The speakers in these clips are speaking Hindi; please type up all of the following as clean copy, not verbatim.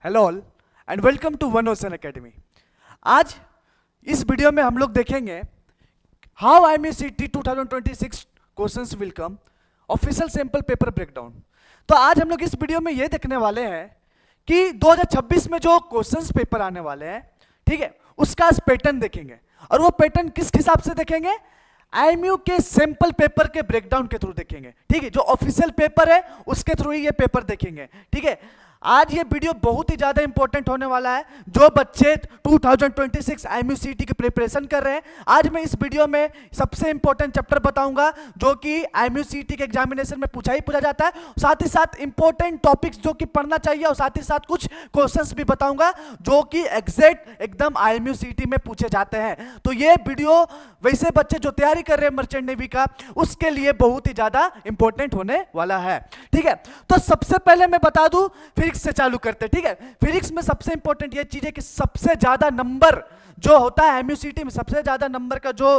Hello all and welcome to One Ocean Academy. आज इस वीडियो में हम लोग देखेंगे how IMUCT 2026 questions will come, official sample paper breakdown. तो आज हम लोग इस वीडियो में ये देखने वाले हैं कि 2026 में जो क्वेश्चंस पेपर आने वाले हैं, ठीक है, उसका पैटर्न देखेंगे। और वो पैटर्न किस हिसाब से देखेंगे? IMU के सैंपल पेपर के ब्रेकडाउन के थ्रू देखेंगे, ठीक है। जो ऑफिशियल पेपर है उसके थ्रू ही ये पेपर देखेंगे, ठीक है। आज ये वीडियो बहुत ही ज्यादा इंपॉर्टेंट होने वाला है। जो बच्चे 2026 IMUCT की प्रिपरेशन कर रहे हैं, आज मैं इस वीडियो में सबसे इंपॉर्टेंट चैप्टर बताऊंगा जो कि IMUCT के एग्जामिनेशन में पूछा ही पूछा जाता है। साथ ही साथ इंपॉर्टेंट टॉपिक्स जो कि पढ़ना चाहिए, और साथ ही साथ कुछ क्वेश्चंस भी बताऊंगा जो कि एग्जैक्ट एकदम IMUCT में पूछे जाते हैं। तो ये वीडियो वैसे बच्चे जो तैयारी कर रहे हैं मर्चेंट नेवी का, उसके लिए बहुत ही ज्यादा इंपॉर्टेंट होने वाला है, ठीक है। तो सबसे पहले मैं बता दूं, फिजिक्स से चालू करते हैं, ठीक है। फिजिक्स में सबसे इंपॉर्टेंट ये चीज है कि सबसे ज्यादा नंबर जो होता है IMUCT में, सबसे ज्यादा नंबर का जो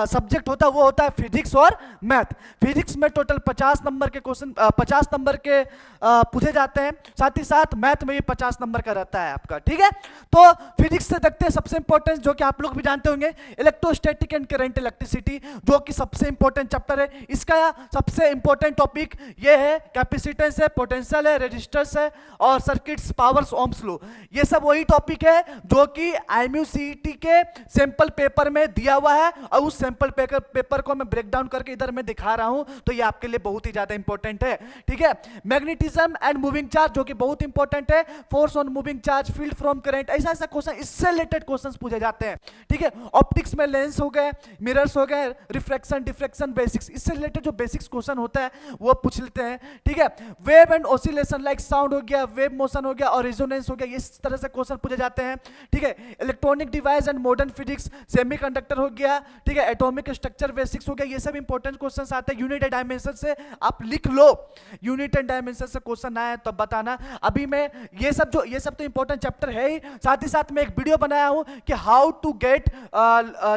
सब्जेक्ट होता है वो होता है फिजिक्स और मैथ। फिजिक्स में टोटल 50 नंबर के क्वेश्चन 50 नंबर के पूछे जाते हैं। साथ ही साथ मैथ में भी 50 नंबर का रहता है आपका, ठीक है। तो फिजिक्स से देखते हैं सबसे इंपॉर्टेंट, जो कि आप लोग भी जानते होंगे, इलेक्ट्रोस्टैटिक एंड करंट इलेक्ट्रिसिटी, जो कि सबसे इंपॉर्टेंट चैप्टर है। इसका सबसे इंपॉर्टेंट टॉपिक ये है कैपेसिटेंस है, पोटेंशियल है, रेजिस्टर्स है और सर्किट्स, पावर्स, ओम्स लॉ। ये सब वही टॉपिक है जो कि IMUCT के सैंपल पेपर में दिया हुआ है, और उस सैंपल पेपर को मैं ब्रेक डाउन करके इधर मैं दिखा रहा हूं। तो ये आपके लिए बहुत ही ज्यादा इंपॉर्टेंट है, ठीक है। मैग्नेटिज्म एंड मूविंग चार्ज, जो कि बहुत इंपॉर्टेंट है। Force on moving charge, field from current, ऐसा ऐसा क्वेश्चन, इससे रिलेटेड क्वेश्चंस पूछे जाते हैं, ठीक है। ऑप्टिक्स में लेंस हो गए, मिरर्स हो गए, रिफ्रैक्शन, डिफ्रैक्शन, बेसिक्स, इससे रिलेटेड जो बेसिक्स क्वेश्चन होता है वो पूछ लेते हैं, ठीक है। Wave and oscillation, like sound हो गया, वेव मोशन हो गया और रेजोनेंस हो गया, इस तरह से क्वेश्चन पूछे जाते हैं, ठीक है। Electronic device and modern physics, semiconductor हो गया, ठीक है। एटॉमिक स्ट्रक्चर बेसिक्स हो गया, ये सब इंपॉर्टेंट क्वेश्चंस आते हैं। यूनिट एंड डायमेंशन से आप लिख लो, यूनिट एंड डायमेंशन से क्वेश्चन आए तो बताना। अभी मैं ये सब तो इंपॉर्टेंट चैप्टर है ही, साथ ही साथ मैं एक वीडियो बनाया हूं कि how to get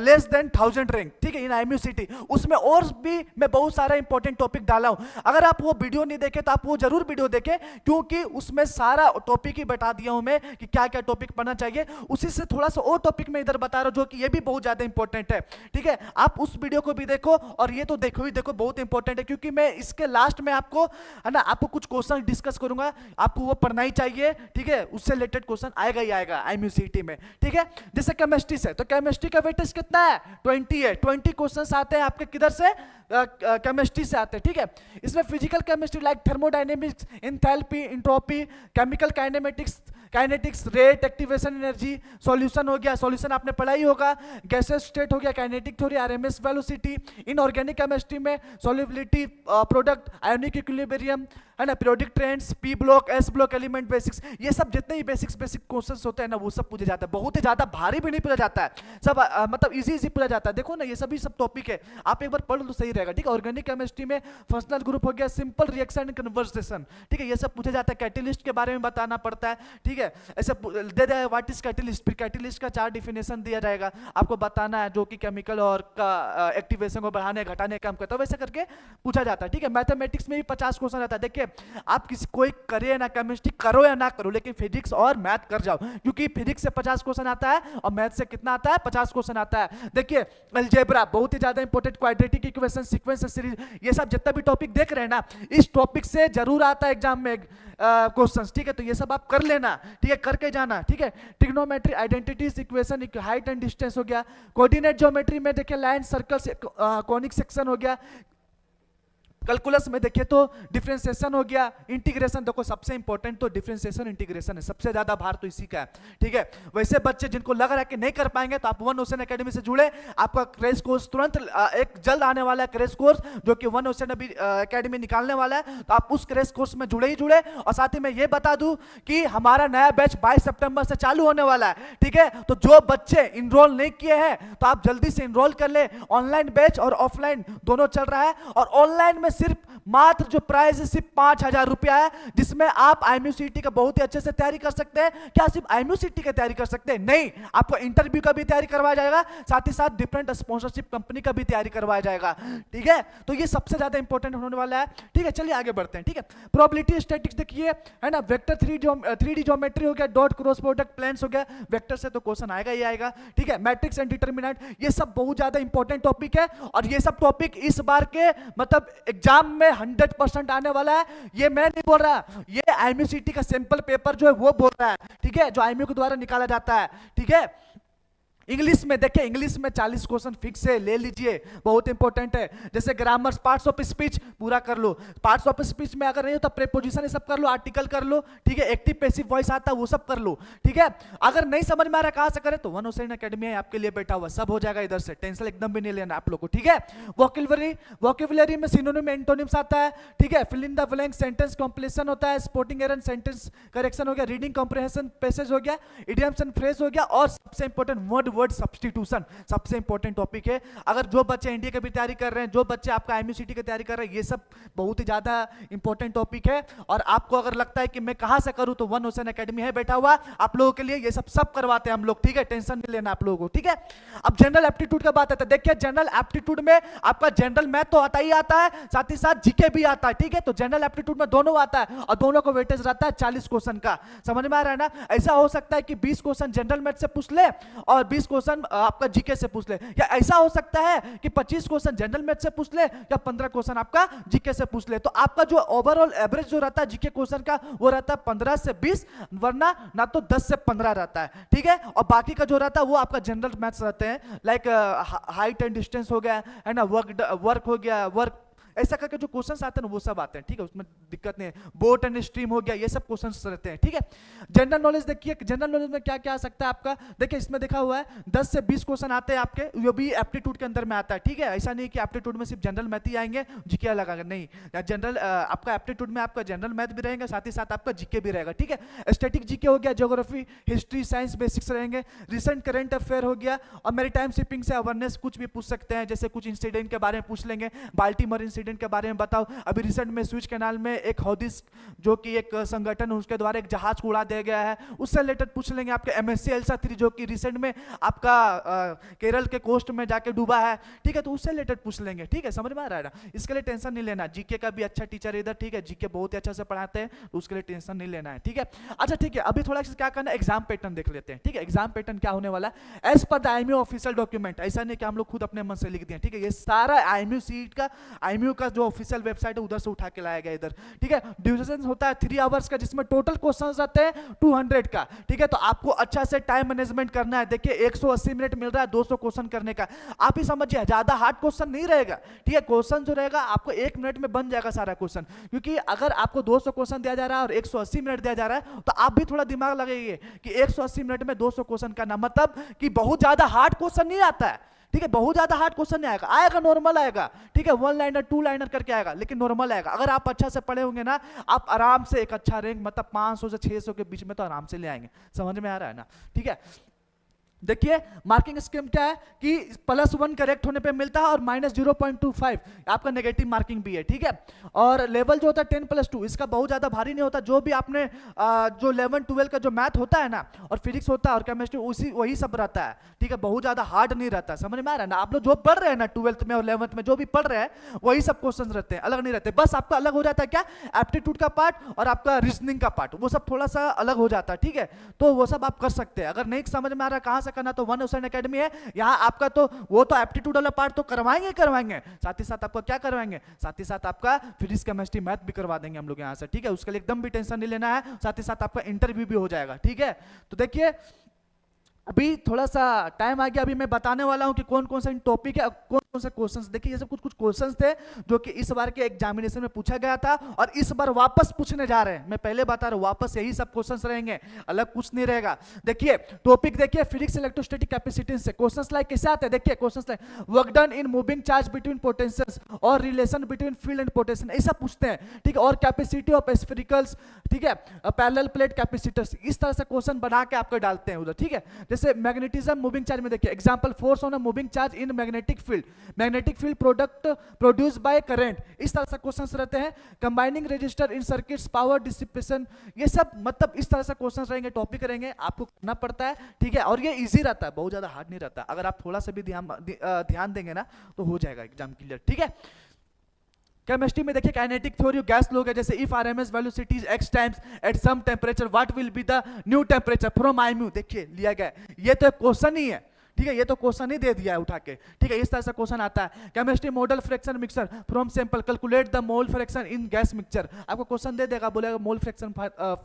less than 1000 rank, ठीक है, इन IMUCT। उसमें और भी मैं बहुत सारा इंपॉर्टेंट टॉपिक डाला हूं। अगर आप वो वीडियो नहीं देखे तो आप वो जरूर वीडियो देखें, क्योंकि उसमें सारा टॉपिक ही बता दिया हूं मैं कि क्या क्या टॉपिक पढ़ना चाहिए। उसी से थोड़ा सा और टॉपिक में इधर बता रहा हूं जो कि ये भी बहुत ज्यादा इंपॉर्टेंट है, ठीक है। आप उस वीडियो को भी देखो, और ये तो देखो ही देखो, बहुत इंपॉर्टेंट है, क्योंकि मैं इसके लास्ट में आपको, है ना, आपको कुछ क्वेश्चन डिस्कस करूंगा, आपको वो पढ़ना ही चाहिए, ठीक है। उससे रिलेटेड क्वेश्चन आएगा ही आएगा IMUCT में, ठीक है। जैसे केमिस्ट्री से, तो केमिस्ट्री का वेटेज कितना है? 20 है। 20 क्वेश्चन आते हैं आपके किधर से? केमिस्ट्री से आते हैं, ठीक है। इसमें physical chemistry like thermodynamics, enthalpy, entropy, chemical kinematics, kinetics, rate, activation energy, solution हो गया, सॉल्यूशन आपने पढ़ा ही होगा, गैसेस स्टेट हो गया, kinetic theory, RMS velocity. Inorganic chemistry में सॉल्युबिलिटी, प्रोडक्ट, आयोनिक इक्विलिब्रियम, है ना, periodic trends, P block, S block, element basics, ये सब जितने ही बेसिक क्वेश्चंस होते हैं ना, वो सब पूछे जाता है। बहुत ही ज्यादा भारी भी नहीं पूछा जाता है, सब मतलब इजी पूछा जाता है। देखो ना, ये सभी सब टॉपिक है, आप एक बार पढ़ लो तो सही रहेगा, ठीक है। ऑर्गेनिक केमिस्ट्री में फंक्शनल ग्रुप हो गया, सिंपल रिएक्शन एंड कन्वर्सेशन, ठीक है, ये सब पूछा जाता है। कैटेलिस्ट के बारे में बताना पड़ता है, ठीक है। ऐसे दे दे व्हाट इज कैटेलिस्ट, फिर कैटेलिस्ट का 4 डिफिनेशन दिया जाएगा, आपको बताना है, जो कि केमिकल और का एक्टिवेशन को बढ़ाने घटाने काम करता है, वैसे करके पूछा जाता है, ठीक है। मैथमेटिक्स में भी 50 क्वेश्चन रहता है। देखिए, आप किसी कोई करे ना केमिस्ट्री, करो या ना करो, लेकिन फिजिक्स और मैथ कर जाओ, क्योंकि फिजिक्स से 50 क्वेश्चन आता है और मैथ से कितना आता है? 50 क्वेश्शन आता है। देखिए, अलजेब्रा बहुत ही ज्यादा important, quadratic equation, sequence series, ये सब जितना भी टॉपिक देख रहे हैं ना, इस टॉपिक से जरूर आता है एग्जाम में क्वेश्चंस, ठीक है। तो ये सब आप कर लेना, ठीक है, करके जाना, ठीक है। Trigonometry, identities, equation, height and distance हो गया। कोऑर्डिनेट ज्योमेट्री में देखिए, लाइन, सर्कल, कॉनिक सेक्शन हो गया। कैलकुलस में देखिए तो डिफरेंशिएशन हो गया। इंटीग्रेशन, देखो सबसे इंपॉर्टेंट तो डिफरेंशिएशन इंटीग्रेशन है, सबसे ज्यादा भार तो इसी का है, ठीक है। वैसे बच्चे जिनको लग रहा है कि नहीं कर पाएंगे, तो आप वन ओशन एकेडमी से जुड़े, आपका क्रैश कोर्स तुरंत एक जल्द आने वाला है, क्रैश कोर्स जो कि वन ओशन एकेडमी निकालने वाला है। तो आप उस क्रैश कोर्स में जुड़े ही जुड़े। और साथ ही मैं ये बता दूं कि हमारा नया बैच 22 सितंबर से चालू होने वाला है, ठीक है। तो जो बच्चे इनरोल नहीं किए हैं, तो आप जल्दी से इनरोल कर ले। ऑनलाइन बैच और ऑफलाइन दोनों चल रहा है, और ऑनलाइन में सिर्फ मात्र जो प्राइस है सिर्फ 5,000 रुपया है, जिसमें आप IMUCT का बहुत ही अच्छे से तैयारी कर सकते हैं। क्या सिर्फ IMUCT की तैयारी कर सकते हैं? नहीं, आपको इंटरव्यू का भी तैयारी करवाया जाएगा, साथ ही साथ डिफरेंट स्पॉन्सरशिप कंपनी का भी तैयारी करवाया जाएगा। ठीक है, तो ये सबसे ज्यादा इंपॉर्टेंट होने वाला है। ठीक है, चलिए आगे बढ़ते हैं। ठीक है, प्रोबेबिलिटी स्टैटिक्स देखिए, है ना, वेक्टर 3D ज्योमेट्री हो गया, डॉट क्रॉस प्रोडक्ट प्लेन्स हो गया, वेक्टर से तो क्वेश्चन आएगा ही आएगा। ठीक है, मैट्रिक्स एंड डिटरमिनेंट, ये सब बहुत ज्यादा इंपॉर्टेंट टॉपिक है, और ये सब टॉपिक इस बार के मतलब एग्जाम में 100% आने वाला है। ये मैं नहीं बोल रहा, ये IMUCT का सैंपल पेपर जो है वो बोल रहा है। ठीक है, जो IMU के द्वारा निकाला जाता है। ठीक है, इंग्लिश में देखिए, इंग्लिश में 40 क्वेश्चन फिक्स है, ले लीजिए, बहुत इंपॉर्टेंट है। जैसे ग्रामर, पार्ट्स ऑफ स्पीच पूरा कर लो, पार्ट्स ऑफ स्पीच में अगर नहीं होता प्रीपोजिशन ये सब कर लो, आर्टिकल कर लो। ठीक है, एक्टिव पैसिव वॉइस आता है वो सब कर लो। ठीक है, अगर नहीं समझ में आ रहा कहां से करें तो 107 अकेडमी है आपके लिए बैठा हुआ, सब हो जाएगा इधर से, टेंशन एकदम भी नहीं लेना आप लोग को। ठीक है, वोकैबुलरी में सिनोनिम एंटोनिम्स आता है। ठीक है, fill in the blank, sentence completion होता है, स्पोर्टिंग एरर, सेंटेंस करेक्शन हो गया, रीडिंग कॉम्प्रिहेंशन पैसेज हो गया, इडियम्स एंड फ्रेज हो गया, और सबसे इंपॉर्टेंट वर्ड सब्स्टिट्यूशन, सबसे इंपॉर्टेंट टॉपिक है। अगर जो बच्चे एनडीए की भी तैयारी कर रहे हैं, जो बच्चे आपका IMUCT की तैयारी कर रहे हैं, ये सब बहुत ही ज्यादा इंपॉर्टेंट टॉपिक है। और आपको अगर लगता है कि मैं कहां से करूं तो 107 अकेडमी है बैठा हुआ आप लोगों के लिए, ये सब करवाते हैं हम लोग। ठीक है, टेंशन नहीं लेना आप लोगों को। ठीक है, अब जनरल एप्टीट्यूड का बात आता है। देखिए, जनरल एप्टीट्यूड में आपका जनरल मैथ तो आता ही आता है, साथ ही साथ जीके भी आता है। ठीक है, तो जनरल एप्टीट्यूड में दोनों आता है, और दोनों को वेटेज रहता है 40 क्वेश्चन का। समझ में आ रहा है ना? ऐसा हो सकता है कि 20 क्वेश्चन जनरल मैथ से पूछ ले और 20 क्वेश्चन आपका जीके से पूछ ले, या ऐसा हो सकता है कि 25 क्वेश्चन जनरल मैथ से पूछ ले या 15 क्वेश्चन आपका जीके से पूछ ले। तो आपका जो ओवरऑल एवरेज जो रहता है जीके क्वेश्चन का वो रहता है 15 से 20, वरना ना तो 10 से 15 रहता है। ठीक है, और बाकी का जो रहता है वो आपका जनरल मैथ्स रहते हैं, लाइक हाइट एंड डिस्टेंस हो गया, है ना, वर्क हो गया, वर्क ऐसा करके जो क्वेश्चंस आते हैं ना वो सब आते हैं। ठीक है, उसमें दिक्कत नहीं है। बोट एंड स्ट्रीम हो गया, ये सब क्वेश्चंस रहते हैं। ठीक है, जनरल नॉलेज देखिए, जनरल नॉलेज में क्या क्या आ सकता है आपका, देखिए इसमें देखा हुआ है 10 से 20 क्वेश्चन आते हैं आपके, वो भी एप्टीट्यूड के अंदर में आता है। ठीक है, ऐसा नहीं कि एप्टीट्यूड में सिर्फ जनरल मैथ ही आएंगे, जीके अलग आएगा, नहीं, जनरल आपका एप्टीट्यूड में आपका जनरल मैथ भी रहेगा, साथ ही साथ आपका जीके भी रहेगा। ठीक है, स्टैटिक जीके हो गया, ज्योग्राफी, हिस्ट्री, साइंस बेसिक्स रहेंगे, रिसेंट करंट अफेयर हो गया, और मैरीटाइम शिपिंग से अवेयरनेस कुछ भी पूछ सकते हैं, जैसे कुछ इंसिडेंट के बारे में पूछ लेंगे, बाल्टीमोर इंसिडेंट के बारे में बताओ। अभी रिसेंट में स्विच कैनाल में एक हौदिस जो कि एक संगठन है उसके द्वारा एक जहाज को उड़ा दिया गया है, उससे रिलेटेड पूछ लेंगे। आपके MSc एल्सा 3 जो कि रिसेंट में आपका केरल के कोस्ट में जाके डूबा है। ठीक है, तो उससे रिलेटेड पूछ लेंगे। ठीक है, समझ में आ रहा है ना? इसके लिए टेंशन नहीं लेना, जीके का भी अच्छा टीचर इधर। ठीक है, जीके बहुत ही अच्छा से पढ़ाते हैं, तो उसके लिए टेंशन नहीं लेना है। ठीक है, अच्छा ठीक है, अभी थोड़ा सा क्या करना है, एग्जाम पैटर्न देख लेते हैं। ठीक है, एग्जाम पैटर्न क्या होने वाला है as per the IMU official document, ऐसा नहीं कि हम लोग खुद अपने मन से लिख दिए। ठीक है, ये सारा IMU का जो ऑफिशियल वेबसाइट है उधर से उठा के लाया गया इधर। ठीक है, ड्यूरेशन होता है 3 आवर्स का, जिसमें टोटल क्वेश्चंस रहते हैं 200 का। ठीक है, तो आपको अच्छा से टाइम मैनेजमेंट करना है। देखिए 180 मिनट मिल रहा है 200 क्वेश्चन करने का, आप ही समझिए, ज्यादा हार्ड क्वेश्चन नहीं रहेगा। ठीक है, क्वेश्चन जो रहेगा आपको 1 मिनट में बन जाएगा सारा क्वेश्चन, क्योंकि अगर आपको 200 क्वेश्चन दिया जा रहा है और 180 मिनट दिया जा रहा है, तो आप भी थोड़ा दिमाग लगाइए कि 180 मिनट में 200 क्वेश्चन का ना, मतलब कि बहुत ज्यादा हार्ड क्वेश्चन नहीं आता है। ठीक है, बहुत ज्यादा हार्ड क्वेश्चन नहीं आएगा, आएगा नॉर्मल आएगा। ठीक है, 1 लाइनर 2 लाइनर करके आएगा, लेकिन नॉर्मल आएगा। अगर आप अच्छा से पढ़े होंगे ना, आप आराम से एक अच्छा रैंक, मतलब 500 से 600 के बीच में तो आराम से ले आएंगे। समझ में आ रहा है ना? ठीक है, देखिए मार्किंग स्कीम क्या है कि +1 करेक्ट होने पे मिलता है और -0.25 आपका नेगेटिव मार्किंग भी है। ठीक है, और लेवल जो होता है 10+2, इसका बहुत ज्यादा भारी नहीं होता। जो भी आपने जो 11 12 का जो मैथ होता है ना, और फिजिक्स होता है और केमिस्ट्री, उसी वही सब रहता है। ठीक है, बहुत ज्यादा हार्ड नहीं रहता। समझ में आ रहा है ना? आप लोग जो पढ़ रहे हैं ना 12th में और 11th में जो भी पढ़ रहे हैं वही सब क्वेश्चन रहते हैं, अलग नहीं रहते। बस आपका अलग हो जाता है क्या, एप्टीट्यूड का पार्ट और आपका रीजनिंग का पार्ट, वो सब थोड़ा सा अलग हो जाता है। ठीक है, तो वो सब आप कर सकते हैं। अगर नहीं समझ में आ रहा कहां से करना, तो 107 अकेडमी है, यहाँ आपका तो वो तो एप्टीट्यूड वाला पार्ट तो करवाएंगे, साथ ही साथ आपको क्या करवाएंगे, साथ ही साथ आपका फिजिक्स केमिस्ट्री मैथ भी करवा देंगे हम लोग यहाँ से। ठीक है, उसके लिए एकदम भी टेंशन नहीं लेना है, साथ ही साथ आपका इंटरव्यू भी हो जाएगा। ठीक है, तो देखिए अभी थोड़ा सा टाइम आ गया, अभी मैं बताने वाला हूं कि कौन कौन सा टॉपिक है, कौन कौन से क्वेश्चंस। देखिए ये सब कुछ क्वेश्चंस थे जो कि इस बार के एग्जामिनेशन में पूछा गया था और इस बार वापस पूछने जा रहे हैं। मैं पहले बता रहा हूं, वापस यही सब क्वेश्चंस रहेंगे, अलग कुछ नहीं रहेगा। देखिए टॉपिक देखिए, फिजिक्स इलेक्ट्रोस्टैटिक कैपेसिटेंस से क्वेश्चंस लाइक कैसे आते हैं। देखिए questions like work done in moving charge between potentials और relation between field and potential, ऐसा पूछते हैं। ठीक है, और कैपेसिटी ऑफ स्फेरिकल्स, ठीक है, पैरेलल प्लेट कैपेसिटर्स, इस तरह से क्वेश्चन बना के आपको डालते हैं उधर। ठीक है, जैसे मैग्नेटिज्म मूविंग चार्ज में देखिए example, force on a moving charge in magnetic field, magnetic field product produce by current, इस तरह से क्वेश्चंस रहते हैं। कंबाइनिंग रजिस्टर इन सर्किट्स, पावर डिसिपेशन, ये सब मतलब इस तरह से क्वेश्चंस रहेंगे, टॉपिक रहेंगे, आपको करना पड़ता है, ठीक है। और ये इजी रहता है, बहुत ज्यादा हार्ड नहीं रहता, अगर आप थोड़ा सा भी ध्यान देंगे ना तो हो जाएगा एग्जाम क्लियर, ठीक है। केमिस्ट्री में देखिए काइनेटिक थ्योरी, गैस लोग है, जैसे if RMS velocity is x times at some temperature what will be the new temperature from IMU, देखिए लिया गया, ये तो क्वेश्चन ही है, ठीक है, ये तो क्वेश्चन ही दे दिया है उठा के, ठीक है, इस तरह से क्वेश्चन आता है। Chemistry model fraction mixer from sample calculate the mole fraction in gas mixture, आपको क्वेश्चन दे देगा, बोलेगा मोल फ्रैक्शन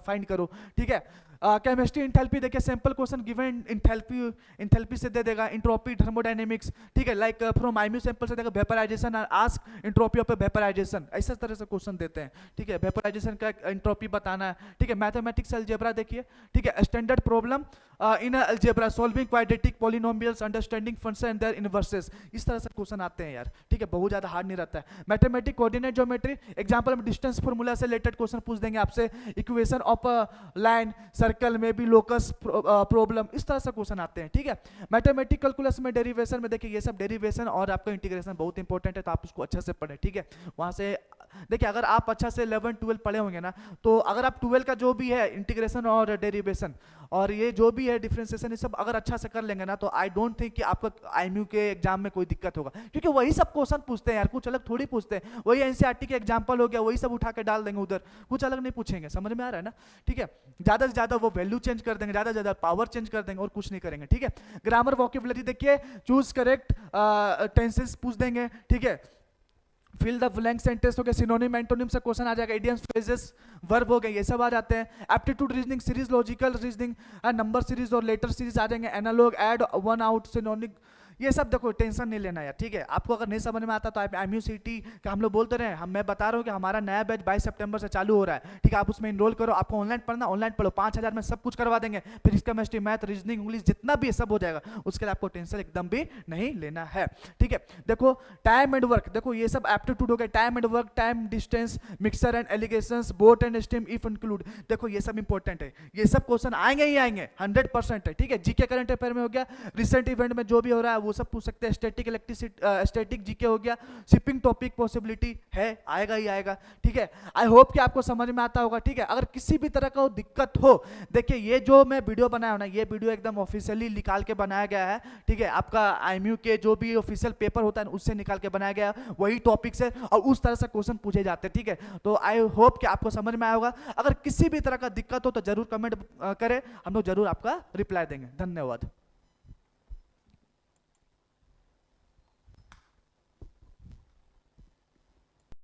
फाइंड करो, ठीक है। केमिस्ट्री इंथैल्पी देखिए सैंपल क्वेश्चन गिवन इंथैल्पी से दे देगा, इंट्रोपी थर्मोडायनेमिक्स, ठीक है, लाइक फ्रॉम IMU सैंपल से देगा वेपराइजेशन और आस्क इंट्रोपी ऑफ वेपराइजेशन, ऐसा तरह से क्वेश्चन देते हैं, ठीक है, वेपराइजेशन का इंट्रोपी बताना है, ठीक है। मैथमेटिक्स अलजेब्रा देखिए, ठीक है, standard problem in algebra solving quadratic polynomials understanding function and their inverses, इस तरह से क्वेश्चन आते हैं यार, ठीक है, बहुत ज्यादा हार्ड नहीं रहता है। मैथमेटिक कोऑर्डिनेट ज्योमेट्री एग्जांपल में डिस्टेंस फार्मूला से रिलेटेड क्वेश्चन पूछ देंगे आपसे, इक्वेशन ऑफ लाइन सर्कल में भी लोकस प्रॉब्लम, इस तरह से क्वेश्चन आते हैं, ठीक है। मैथमेटिक कैलकुलस में डेरिवेशन में देखिए ये सब डेरिवेशन और आपका इंटीग्रेशन बहुत इंपॉर्टेंट है, तो आप उसको अच्छे से पढ़ें, ठीक है। वहां से देखिए अगर आप अच्छा से 11 12 पढ़े होंगे ना, तो अगर आप 12 का जो भी है इंटीग्रेशन और डेरिवेशन और ये जो भी है डिफरेंशिएशन, ये सब अगर अच्छा से कर लेंगे ना, तो आई डोंट थिंक कि आपका IMU के एग्जाम में कोई दिक्कत होगा, क्योंकि वही सब क्वेश्चन पूछते हैं यार, कुछ अलग थोड़ी पूछते हैं, वही NCERT के एग्जाम्पल हो गया, वही सब उठा के डाल देंगे उधर, कुछ अलग नहीं पूछेंगे, समझ में आ रहा है ना, ठीक है। ज्यादा से ज्यादा वो वैल्यू चेंज कर देंगे, ज्यादा से ज्यादा पावर चेंज कर देंगे और कुछ नहीं करेंगे, ठीक है। ग्रामर वोकेबुलरी देखिए, चूज करेक्ट टेंसेस पूछ देंगे, ठीक है। फिल द ब्लैंक सेंटेंस हो गया, सिनोनिम एंटोनिम से क्वेश्चन आ जाएगा, इडियम्स फ्रेजेस वर्ब हो गए, ये सब आ जाते हैं। Aptitude reasoning series, logical reasoning, number series और लेटर सीरीज आ जाएंगे। Analog, odd, one out, synonym, ये सब देखो टेंशन नहीं लेना यार, ठीक है। आपको अगर नहीं समझ में आता तो आप IMU CT का हम लोग बोलते रहे, मैं बता रहा हूँ कि हमारा नया बैच 22 सितंबर से चालू हो रहा है, ठीक है। आप उसमें इनरोल करो, आपको ऑनलाइन पढ़ना ऑनलाइन पढ़ो, 5000 में सब कुछ करवा देंगे, फिर केमिस्ट्री मैथ रीजनिंग इंग्लिश जितना भी सब हो जाएगा, उसके लिए आपको टेंशन एकदम भी नहीं लेना है, ठीक है। देखो टाइम एंड वर्क, देखो ये सब एप्टीट्यूड हो गया, time and work, time distance, mixer and allegations, boat and steam, if include, देखो ये सब इंपॉर्टेंट है, ये सब क्वेश्चन आएंगे ही आएंगे 100% है, ठीक है। जीके करंट अफेयर में हो गया, रिसेंट इवेंट में जो भी हो रहा है वो सब पूछ सकते हैं। स्टैटिक इलेक्ट्रिसिटी, स्टैटिक जीके हो गया, शिपिंग टॉपिक पॉसिबिलिटी है, आएगा ही आएगा, ठीक है। आई होप कि आपको समझ में आता होगा, ठीक है। अगर किसी भी तरह का दिक्कत हो, देखिए ये जो मैं वीडियो बनाया हूं ना, ये वीडियो एकदम ऑफिशियली निकाल के बनाया गया है, ठीक है। आपका IMU के जो भी ऑफिशियल पेपर होता है उससे निकाल के बनाया गया है, वही टॉपिक से और उस तरह से क्वेश्चन पूछे जाते हैं, ठीक है। तो आई होप कि आपको समझ में आया होगा। अगर किसी भी तरह का दिक्कत हो तो जरूर कमेंट करें, हम लोग जरूर आपका रिप्लाई देंगे। धन्यवाद।